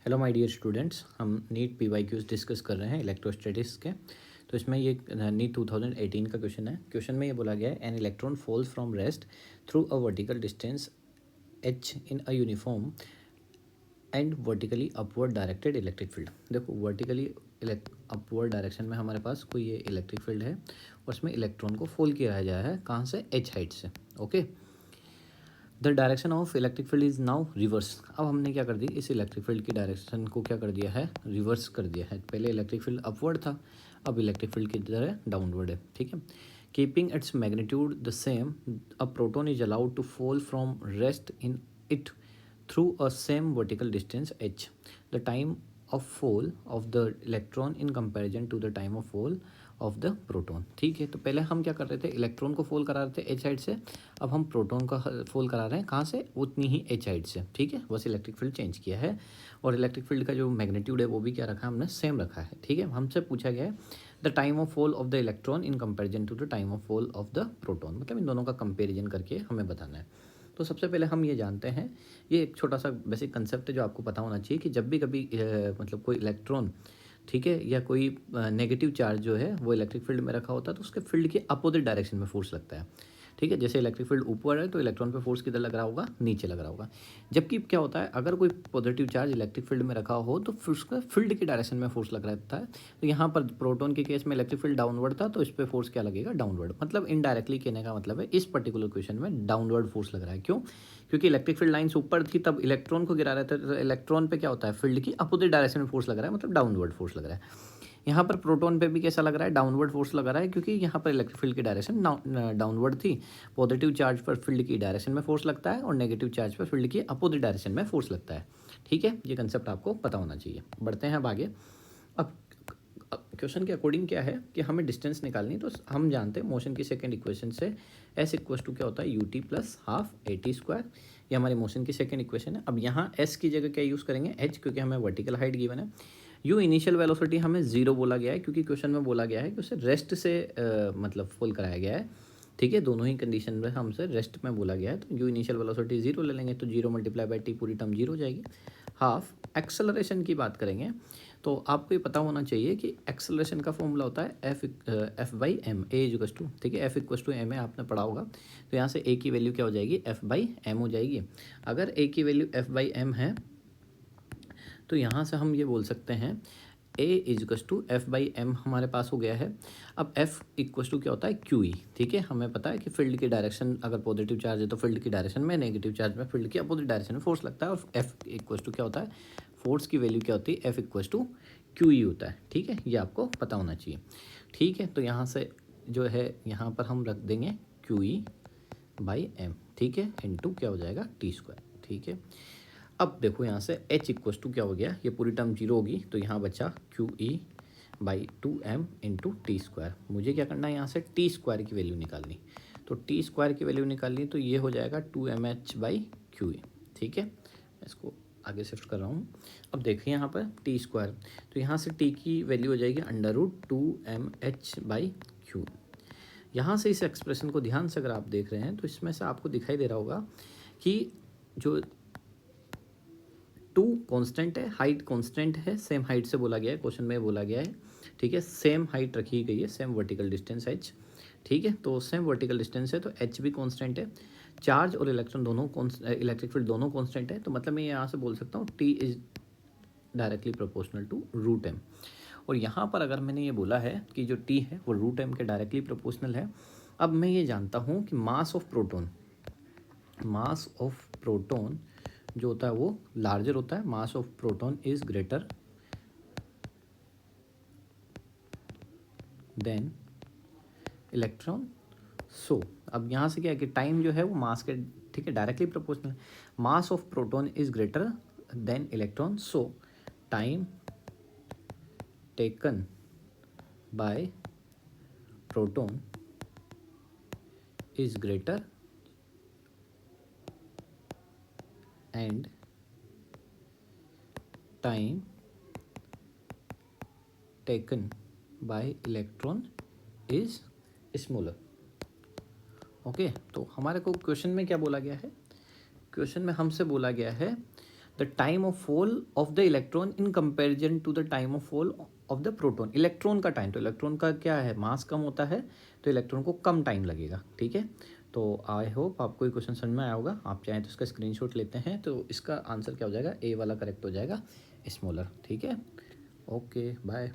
Hello my dear students, हम NEET PYQs discuss कर रहे हैं इलेक्ट्रोस्टैटिक्स के। तो इसमें ये नीट 2018 का क्वेश्चन है। क्वेश्चन में ये बोला गया है an electron falls from rest through a vertical distance H in a uniform and vertically upward directed electric field. देखो वर्टिकली अपवर्ड डायरेक्शन में हमारे पास कोई ये इलेक्ट्रिक फील्ड है और उसमें इलेक्ट्रॉन को फॉल किया गया है कहाँ से, एच हाइट से। Okay, the direction of electric field is now reverse. अब हमने क्या कर दी, इस इलेक्ट्रिक फील्ड की डायरेक्शन को क्या कर दिया है, रिवर्स कर दिया है। पहले इलेक्ट्रिक फील्ड अपवर्ड था, अब इलेक्ट्रिक फील्ड की तरह डाउनवर्ड है। ठीक है, keeping its magnitude the same, a proton is allowed to fall from rest in it through a same vertical distance h. The time of fall of the electron in comparison to the time of fall of the proton. ठीक है, तो पहले हम क्या कर रहे थे, electron को फोल करा रहे थे एच हाइट से, अब हम प्रोटॉन का फोल करा रहे हैं कहाँ से, उतनी ही एच हाइट से। ठीक है, बस इलेक्ट्रिक फील्ड चेंज किया है और इलेक्ट्रिक फील्ड का जो मैग्नीट्यूड है वो भी क्या रखा है हमने, सेम रखा है। ठीक है, हमसे पूछा गया है the time of fall of the electron in comparison to the time of fall of the proton, मतलब इन दोनों का कंपेरिजन करके हमें बताना है। तो सबसे पहले हम ये जानते हैं, ये एक छोटा सा बेसिक कंसेप्ट है जो आपको पता होना चाहिए कि जब भी कभी मतलब कोई इलेक्ट्रॉन, ठीक है, या कोई नेगेटिव चार्ज जो है वो इलेक्ट्रिक फील्ड में रखा होता है तो उसके फील्ड के अपोजिट डायरेक्शन में फोर्स लगता है। ठीक है, जैसे इलेक्ट्रिक फील्ड ऊपर है तो इलेक्ट्रॉन पे फोर्स किधर लग रहा होगा, नीचे लग रहा होगा। जबकि क्या होता है, अगर कोई पॉजिटिव चार्ज इलेक्ट्रिक फील्ड में रखा हो तो फिर उसका फील्ड की डायरेक्शन में फोर्स लग रहता है। तो यहाँ पर प्रोटॉन के केस में इलेक्ट्रिक फील्ड डाउनवर्ड था तो इस पर फोर्स क्या लगेगा, डाउनवर्ड। मतलब इनडायरेक्टली कहने का मतलब है इस पर्टिकुलर क्वेश्चन में डाउनवर्ड फोर्स लग रहा है। क्यों? क्योंकि इलेक्ट्रिक फील्ड लाइन्स ऊपर थी तब इलेक्ट्रॉन को गिरा रहे थे, तो इलेक्ट्रॉन पे क्या होता है, फील्ड की अपोजिट डायरेक्शन में फोर्स लग रहा है, मतलब डाउनवर्ड फोर्स लग रहा है। यहाँ पर प्रोटॉन पे भी कैसा लग रहा है, डाउनवर्ड फोर्स लग रहा है, क्योंकि यहाँ पर इलेक्ट्रिक फील्ड की डायरेक्शन डाउनवर्ड थी। पॉजिटिव चार्ज पर फील्ड की डायरेक्शन में फोर्स लगता है और नेगेटिव चार्ज पर फील्ड की अपोजिट डायरेक्शन में फोर्स लगता है। ठीक है, ये कंसेप्ट आपको पता होना चाहिए। बढ़ते हैं अब आगे। अब क्वेश्चन के अकॉर्डिंग क्या है कि हमें डिस्टेंस निकालनी, तो हम जानते हैं मोशन की सेकंड इक्वेशन से एस इक्वल टू क्या होता है, U T plus half A T square. ये हमारी मोशन की सेकंड इक्वेशन है। अब यहाँ एस की जगह क्या यूज़ करेंगे, एच, क्योंकि हमें वर्टिकल हाइट गिवन है। यू इनिशियल वेलोसिटी हमें जीरो बोला गया है क्योंकि क्वेश्चन में बोला गया है कि उसे रेस्ट से मतलब फुल कराया गया है। ठीक है, दोनों ही कंडीशन में हमसे रेस्ट में बोला गया है, तो यू इनिशियल वेलोसिटी जीरो ले लेंगे तो जीरो मल्टीप्लाई बाई टी, पूरी टर्म जीरो हो जाएगी। हाफ एक्सेलरेशन की बात करेंगे तो आपको ये पता होना चाहिए कि एक्सेलरेशन का फॉर्मूला होता है F by m, a equals to, ठीक है, एफ इक्वल्स टू एम है, आपने पढ़ा होगा। तो यहाँ से ए की वैल्यू क्या हो जाएगी, एफ बाई एम हो जाएगी। अगर ए की वैल्यू एफ बाई एम है तो यहाँ से हम ये बोल सकते हैं a equals to F by m हमारे पास हो गया है। अब एफ इक्वल्स टू क्या होता है, क्यू ई। ठीक है, हमें पता है कि फील्ड की डायरेक्शन अगर पॉजिटिव चार्ज है तो फील्ड की डायरेक्शन में, नेगेटिव चार्ज में फील्ड की अपोजिट डायरेक्शन में फोर्स लगता है। और एफ इक्वल्स टू क्या होता है, फोर्स की वैल्यू क्या होती है, F equals to q e होता है। ठीक है, ये आपको पता होना चाहिए। ठीक है, तो यहाँ से जो है यहाँ पर हम रख देंगे क्यू ई बाई एम, ठीक है, इंटू क्या हो जाएगा, टी स्क्वायर। ठीक है, अब देखो यहाँ से h इक्वस टू क्या हो गया, ये पूरी टर्म जीरो होगी तो यहाँ बचा q e by two m into t square. मुझे क्या करना है, यहाँ से टी स्क्वायर की वैल्यू निकालनी। तो टी स्क्वायर की वैल्यू निकालनी तो ये हो जाएगा two m h by q e. ठीक है, इसको आगे शिफ्ट कर रहा हूँ। अब देखिए यहाँ पर टी स्क्वायर, तो यहाँ से टी की वैल्यू हो जाएगी under root two m h by q. यहाँ से इस एक्सप्रेशन को ध्यान से अगर आप देख रहे हैं तो इसमें से आपको दिखाई दे रहा होगा कि जो टू कांस्टेंट है, हाइट कांस्टेंट है, सेम हाइट से बोला गया है, क्वेश्चन में बोला गया है। ठीक है, सेम हाइट रखी गई है, सेम वर्टिकल डिस्टेंस एच। ठीक है, तो सेम वर्टिकल डिस्टेंस है तो एच भी कांस्टेंट है। चार्ज और इलेक्ट्रॉन दोनों इलेक्ट्रिक फील्ड दोनों कांस्टेंट है, तो मतलब मैं यहाँ से बोल सकता हूँ t is directly proportional to root m. और यहाँ पर अगर मैंने ये बोला है कि जो टी है वो रूट एम के डायरेक्टली प्रोपोर्शनल है। अब मैं ये जानता हूँ कि मास ऑफ प्रोटोन जो होता है वो लार्जर होता है, mass of proton is greater than electron. So अब यहाँ से क्या है कि टाइम जो है वो मास के, ठीक है, directly proportional. Mass of proton is greater than electron, so time taken by proton is greater and time taken by electron is smaller. Okay, तो हमारे को क्वेश्चन में क्या बोला गया है, क्वेश्चन में हमसे बोला गया है the time of fall of the electron in comparison to the time of fall of the proton. Electron का टाइम, तो इलेक्ट्रॉन का क्या है, मास कम होता है तो इलेक्ट्रॉन को कम टाइम लगेगा। ठीक है, तो आई होप आपको ये क्वेश्चन समझ में आया होगा। आप चाहें तो इसका स्क्रीनशॉट लेते हैं, तो इसका आंसर क्या हो जाएगा, ए वाला करेक्ट हो जाएगा, स्मॉलर। ठीक है, ओके बाय।